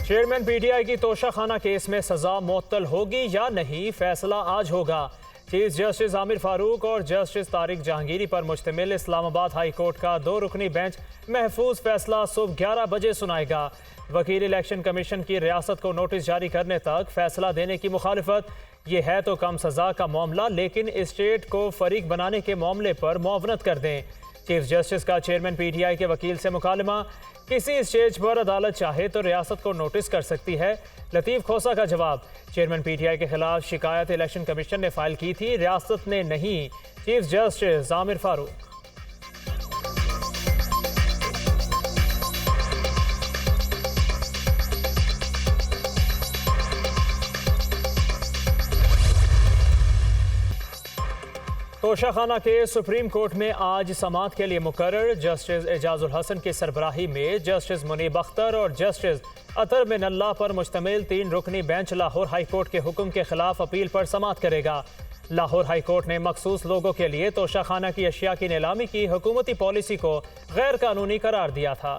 Chairman PTI की Toshakhana case में सजा मुअत्तल होगी या नहीं, फैसला आज होगा। चीफ जस्टिस आमिर फारूक और जस्टिस तारिक जहांगीरी पर मुश्तमिल इस्लामाबाद हाई कोर्ट का 2 रुकनी बेंच महफूज फैसला सुबह 11 बजे सुनाएगा। वकील इलेक्शन कमीशन की रियासत को नोटिस जारी करने तक फैसला देने की मुखालिफत। ये है तो कम सजा का मामला, लेकिन स्टेट को फरीक बनाने के मामले पर मुआवनत कर दें। चीफ जस्टिस का चेयरमैन पीटीआई के वकील से मुकालमा। किसी स्टेज पर अदालत चाहे तो रियासत को नोटिस कर सकती है। लतीफ़ खोसा का जवाब, चेयरमैन पीटीआई के खिलाफ शिकायत इलेक्शन कमीशन ने फाइल की थी, रियासत ने नहीं। Chief justice Aamir Farooq. तोशाखाना के सुप्रीम कोर्ट में आज समाअत के लिए मुकर्रर। जस्टिस एजाजुल हसन की सरबराही में जस्टिस मुनीब अख्तर और जस्टिस अतर मिनल्ला पर मुश्तमिल 3 रुकनी बेंच लाहौर हाई कोर्ट के हुक्म के खिलाफ अपील पर समाअत करेगा। लाहौर हाई कोर्ट ने मखसूस लोगों के लिए तोशाखाना की अशिया की नीलामी की हुकूमती पॉलिसी को गैर कानूनी करार दिया था।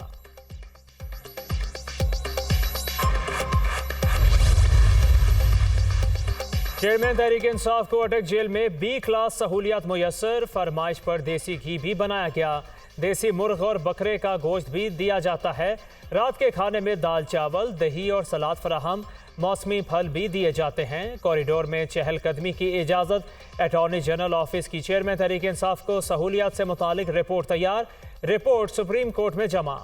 चेयरमैन तहरीक इंसाफ को अटक जेल में बी क्लास सहूलियात मुयस्सर। फरमाइश पर देसी घी भी बनाया गया। देसी मुर्ग और बकरे का गोश्त भी दिया जाता है। रात के खाने में दाल चावल, दही और सलाद फराहम। मौसमी फल भी दिए जाते हैं। कॉरिडोर में चहलकदमी की इजाज़त। अटॉर्नी जनरल ऑफिस की चेयरमैन तहरीक इंसाफ को सहूलियात से मुतालिक रिपोर्ट तैयार। रिपोर्ट सुप्रीम कोर्ट में जमा।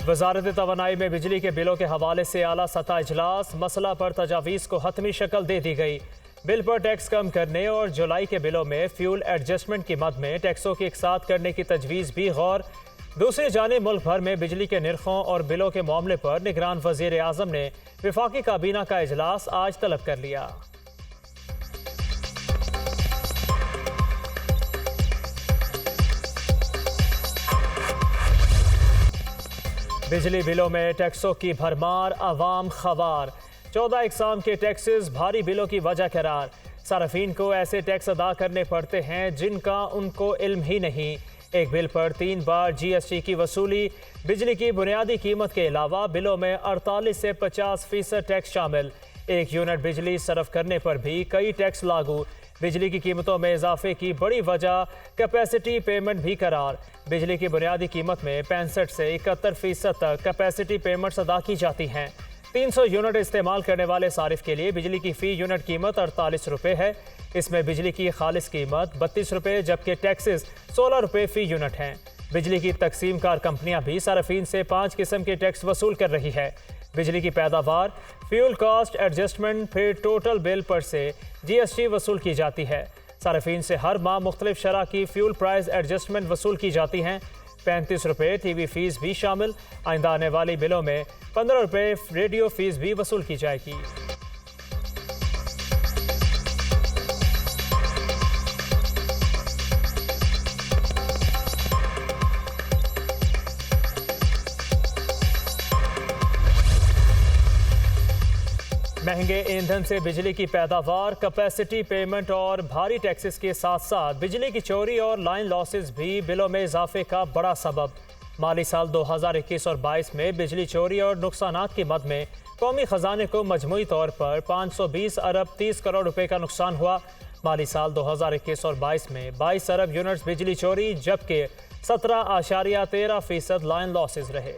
वजारत तवानाई में बिजली के बिलों के हवाले से आला सतह इजलास। मसला पर तजावीज़ को हतमी शक्ल दे दी गई। बिल पर टैक्स कम करने और जुलाई के बिलों में फ्यूल एडजस्टमेंट की मद में टैक्सों की एकसाथ करने की तजवीज़ भी गौर। दूसरी जानिब मुल्क भर में बिजली के निर्खों और बिलों के मामले पर निगरान वज़ीर आज़म ने वफाकी काबीना का इजलास आज तलब कर लिया। बिजली बिलों में टैक्सों की भरमार, आवाम खवार। 14 इकसाम के टैक्सेस भारी बिलों की वजह करार। सार्फिन को ऐसे टैक्स अदा करने पड़ते हैं जिनका उनको इल्म ही नहीं। एक बिल पर 3 बार GST की वसूली। बिजली की बुनियादी कीमत के अलावा बिलों में 48 से 50% टैक्स शामिल। 1 यूनिट बिजली सर्व करने पर भी कई टैक्स लागू। बिजली की कीमतों में इजाफे की बड़ी वजह कैपेसिटी पेमेंट भी करार। बिजली की बुनियादी कीमत में 65 से 71% तक कैपेसिटी पेमेंट्स अदा की जाती हैं। 300 यूनिट इस्तेमाल करने वाले सारिफ के लिए बिजली की फ़ी यूनिट कीमत 48 रुपये है। इसमें बिजली की खालिस कीमत 32 रुपये, जबकि टैक्सेस 16 रुपये फ़ी यूनिट हैं। बिजली की तकसीम कार कंपनियां भी सार्फिन से 5 किस्म के टैक्स वसूल कर रही है। बिजली की पैदावार, फ्यूल कॉस्ट एडजस्टमेंट, फिर टोटल बिल पर से GST वसूल की जाती है। सार्फिन से हर माह मुख्तलिफ शरह की फ्यूल प्राइस एडजस्टमेंट वसूल की जाती हैं। 35 रुपये TV फीस भी शामिल। आइंदा आने वाली बिलों में 15 रुपये रेडियो फीस भी वसूल की जाएगी। महंगे ईंधन से बिजली की पैदावार, कैपेसिटी पेमेंट और भारी टैक्सेस के साथ साथ बिजली की चोरी और लाइन लॉसेस भी बिलों में इजाफे का बड़ा सबब। माली साल 2021 और 22 में बिजली चोरी और नुकसानात की मद में कौमी खजाने को मजमूई तौर पर 520 अरब 30 करोड़ रुपए का नुकसान हुआ। माली साल 2021 और 22 में 22 अरब यूनिट्स बिजली चोरी, जबकि 17.13% लाइन लॉसेस रहे।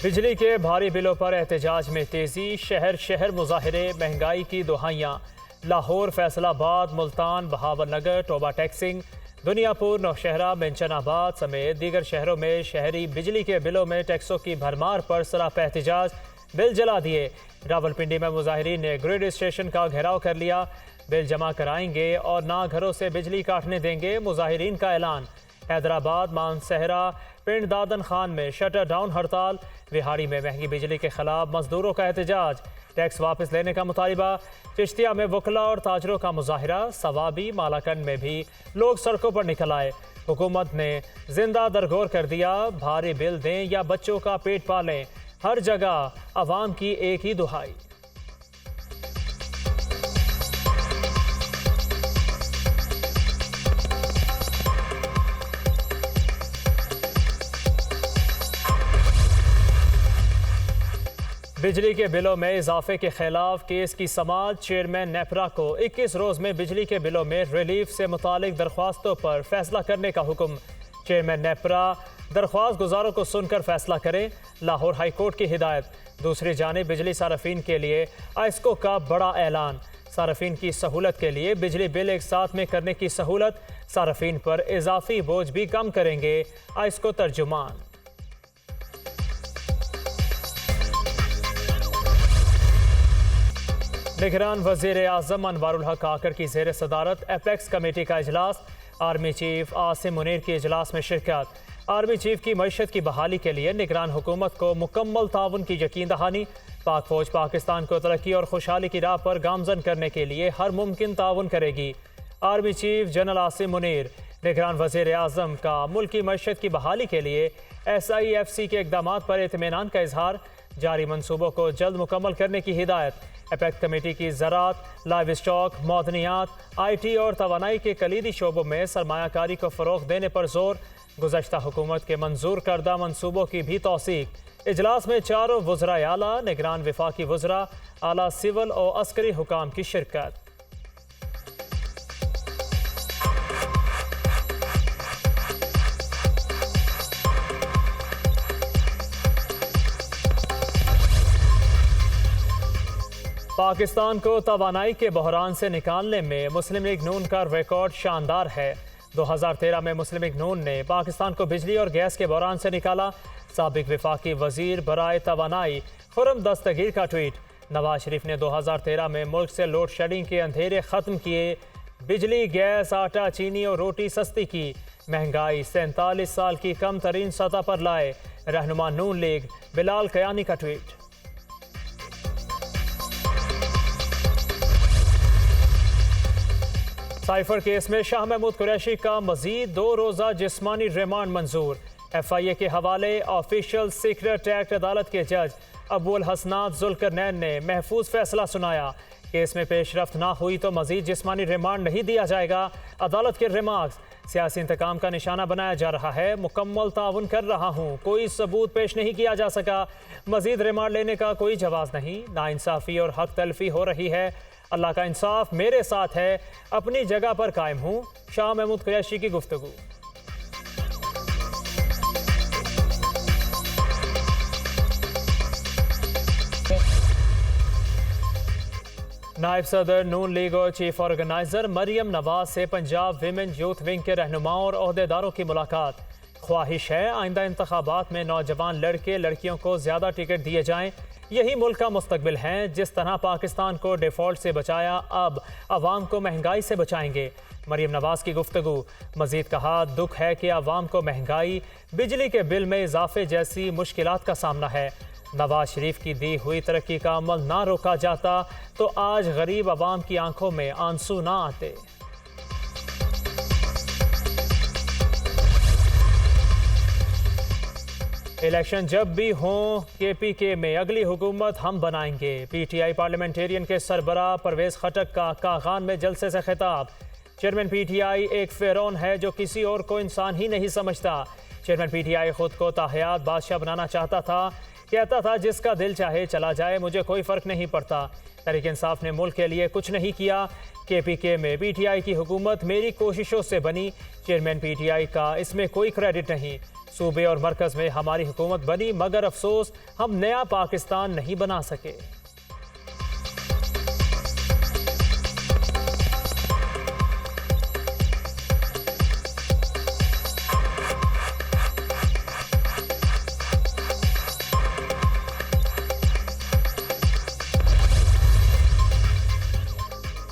बिजली के भारी बिलों पर एहतजाज में तेजी। शहर शहर मुजाहिरे, महंगाई की दुहाइयाँ। लाहौर, फैसलाबाद, मुल्तान, बहावलनगर, टोबा टैक्सिंग, दुनियापुर, नौशहरा, मेंचनाबाद समेत दीगर शहरों में शहरी बिजली के बिलों में टैक्सों की भरमार पर सरापा एहतजाज। बिल जला दिए। रावलपिंडी में मुजाहिरीन ने ग्रिड स्टेशन का घेराव कर लिया। बिल जमा कराएंगे और ना घरों से बिजली काटने देंगे, मुजाहिरीन का ऐलान। हैदराबाद, मानसहरा, पिंड दादन खान में शटर डाउन हड़ताल। विहाड़ी में महंगी बिजली के खिलाफ मजदूरों का एहतजाज। टैक्स वापस लेने का मुतालबा। चिश्तिया में वकला और ताजरों का मुजाहिरा। सवाबी, मालाकंड में भी लोग सड़कों पर निकल आए। हुकूमत ने जिंदा दरगोर कर दिया। भारी बिल दें या बच्चों का पेट पालें, हर जगह अवाम की एक ही दुहाई। बिजली के बिलों में इजाफे के खिलाफ केस की समाअत। चेयरमैन नेपरा को 21 रोज में बिजली के बिलों में रिलीफ से मुतालिक दरख्वास्तों पर फैसला करने का हुक्म। चेयरमैन नेपरा दरख्वास्त गुजारों को सुनकर फैसला करें, लाहौर हाई कोर्ट की हिदायत। दूसरी जानिब बिजली सार्फिन के लिए आइस्को का बड़ा ऐलान। सार्फिन की सहूलत के लिए बिजली बिल एक साथ में करने की सहूलत, सार्फिन पर इजाफी बोझ भी कम करेंगे आइस्को तर्जुमान। निगरान वज़ीर आज़म अनवारुल हक काकर की ज़ेर सदारत एपेक्स कमेटी का इजलास। आर्मी चीफ आसिम मुनीर की इजलास में शिरकत। आर्मी चीफ की मईशत की बहाली के लिए निगरान हुकूमत को मुकम्मल ताउन की यकीन दहानी। पाक फौज पाकिस्तान को तरक्की और खुशहाली की राह पर गामजन करने के लिए हर मुमकिन ताउन करेगी। Army chief general Asim Munir. निगरान वज़ीर आज़म का मुल्की मईशत की बहाली के लिए SIFC के इक़दामात पर इत्मीनान का इजहार। जारी मंसूबों को जल्द मुकम्मल करने की हिदायत। एपेक्स कमेटी की ज़राअत, लाइव स्टॉक, मौदनियात, IT और तवानाई के कलीदी शोबों में सरमायाकारी को फ़रोग़ देने पर जोर। गुज़श्ता हुकूमत के मंजूर करदा मंसूबों की भी तौसीक। इजलास में चारों वज़राए आला, निगरान वफाकी वज़रा, आला सिविल और अस्करी हुकाम की शिरकत। पाकिस्तान को तवानाई के बहरान से निकालने में मुस्लिम लीग नून का रिकॉर्ड शानदार है। 2013 में मुस्लिम लीग नून ने पाकिस्तान को बिजली और गैस के बहरान से निकाला। साबिक वफाकी वजीर बराए तवानाई खुर्रम दस्तगीर का ट्वीट। नवाज शरीफ ने 2013 में मुल्क से लोड शेडिंग के अंधेरे ख़त्म किए। बिजली, गैस, आटा, चीनी और रोटी सस्ती की। महंगाई 47 साल की कम तरीन सतह पर लाए। रहनुमा नून लीग बिलाल कयानी का ट्वीट। साइफर केस में शाह महमूद कुरैशी का मजीद 2 रोज़ा जिस्मानी रिमांड मंजूर। FIA के हवाले ऑफिशियल सीक्रेट एक्ट अदालत के जज अबुल हसनात जुल्करनैन ने महफूज फैसला सुनाया। केस में पेशरफ्त ना हुई तो मजीद जिस्मानी रिमांड नहीं दिया जाएगा। अदालत के रिमार्क्स, सियासी इंतकाम का निशाना बनाया जा रहा है। मुकम्मल ताउन कर रहा हूँ, कोई सबूत पेश नहीं किया जा सका। मजीद रिमांड लेने का कोई जवाज़ नहीं। नाइंसाफ़ी और हक तलफी हो रही है। अल्लाह का इंसाफ मेरे साथ है, अपनी जगह पर कायम हूँ। शाह महमूद कुरैशी की गुफ्तगू। नायब सदर नून लीग और चीफ ऑर्गेनाइजर मरियम नवाज से पंजाब विमेन यूथ विंग के रहनुमाओं और ओहदेदारों की मुलाकात। ख्वाहिश है आइंदा इंतखाबात में नौजवान लड़के लड़कियों को ज़्यादा टिकट दिए जाएं। यही मुल्क का मुस्तकबिल है। जिस तरह पाकिस्तान को डिफ़ॉल्ट से बचाया, अब अवाम को महंगाई से बचाएंगे। मरियम नवाज की गुफ्तगू। मजीद कहा, दुख है कि अवाम को महंगाई, बिजली के बिल में इजाफे जैसी मुश्किलात का सामना है। नवाज शरीफ की दी हुई तरक्की का अमल ना रोका जाता तो आज गरीब अवाम की आंखों में आंसू ना आते। इलेक्शन जब भी हों, KPK में अगली हुकूमत हम बनाएंगे। PTI पार्लियामेंटेरियन के सरबराह परवेज खटक का कागान में जलसे से खिताब। चेयरमैन PTI एक फ़िरौन है जो किसी और को इंसान ही नहीं समझता। चेयरमैन PTI खुद को ताहयात बादशाह बनाना चाहता था। कहता था जिसका दिल चाहे चला जाए, मुझे कोई फ़र्क नहीं पड़ता। तहरीक इंसाफ ने मुल्क के लिए कुछ नहीं किया। KPK में PTI की हुकूमत मेरी कोशिशों से बनी। चेयरमैन PTI का इसमें कोई क्रेडिट नहीं। सूबे और मरकज़ में हमारी हुकूमत बनी, मगर अफसोस हम नया पाकिस्तान नहीं बना सके।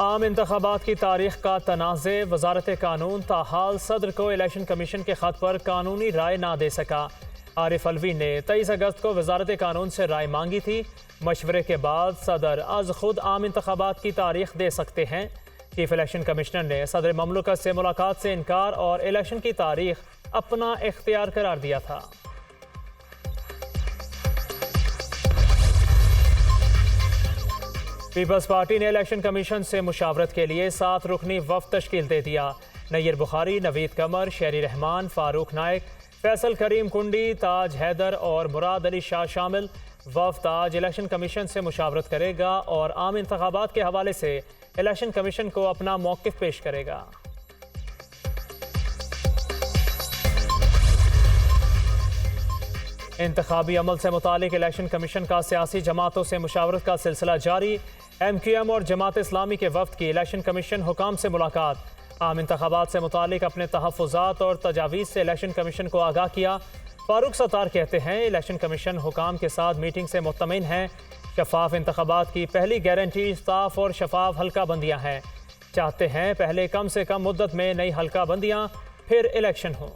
आम इंतखाबात की तारीख का तनाज़े। वजारत कानून ताहाल सदर को इलेक्शन कमीशन के ख़त पर कानूनी राय ना दे सका। आरिफ अलवी ने 23 अगस्त को वजारत कानून से राय मांगी थी। मशवरे के बाद सदर आज खुद आम इंतखाबात की तारीख दे सकते हैं। चीफ इलेक्शन कमिश्नर ने सदर ममलकत से मुलाकात से इनकार और इलेक्शन की तारीख अपना इख्तियार करार दिया था। पीपल्स पार्टी ने इलेक्शन कमीशन से मुशावरत के लिए 7 रुकनी वफ़द तश्कील दे दिया। नय्यर बुखारी, नवीद कमर, शेरी रहमान, फारूक नायक, फैसल करीम कुंडी, ताज हैदर और मुराद अली शाह शामिल। वफ्द आज इलेक्शन कमीशन से मुशावरत करेगा और आम इंतखाबात के हवाले से इलेक्शन कमीशन को अपना मौक़िफ़ पेश करेगा। इंतखाबी अमल से मुतालिक इलेक्शन कमीशन का सियासी जमातों से मुशावरत का सिलसिला जारी। MQM और जमात इस्लामी के वफ्द की इलेक्शन कमीशन हुकाम से मुलाकात। आम इंतखाबात से मुतालिक अपने तहफ़्फ़ुज़ात और तजावीज़ से इलेक्शन कमीशन को आगाह किया। फारूक सत्तार कहते हैं इलेक्शन कमीशन हुकाम के साथ मीटिंग से मुत्तमिन है। शफाफ इंतखाबात की पहली गारंटी साफ और शफाफ हल्का बंदियाँ हैं। चाहते हैं पहले कम से कम मुद्दत में नई हल्का बंदियाँ, फिर इलेक्शन हो।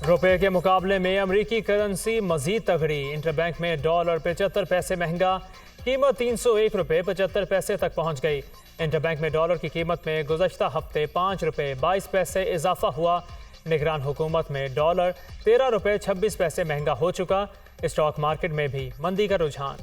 रुपए के मुकाबले में अमरीकी करेंसी मजीद तगड़ी। इंटरबैंक में डॉलर 75 पैसे महंगा, कीमत 301 रुपये 75 पैसे तक पहुंच गई। इंटरबैंक में डॉलर की कीमत में गुज़श्ता हफ्ते 5 रुपये 22 पैसे इजाफा हुआ। निगरान हुकूमत में डॉलर 13 रुपये 26 पैसे महंगा हो चुका। स्टॉक मार्केट में भी मंदी का रुझान।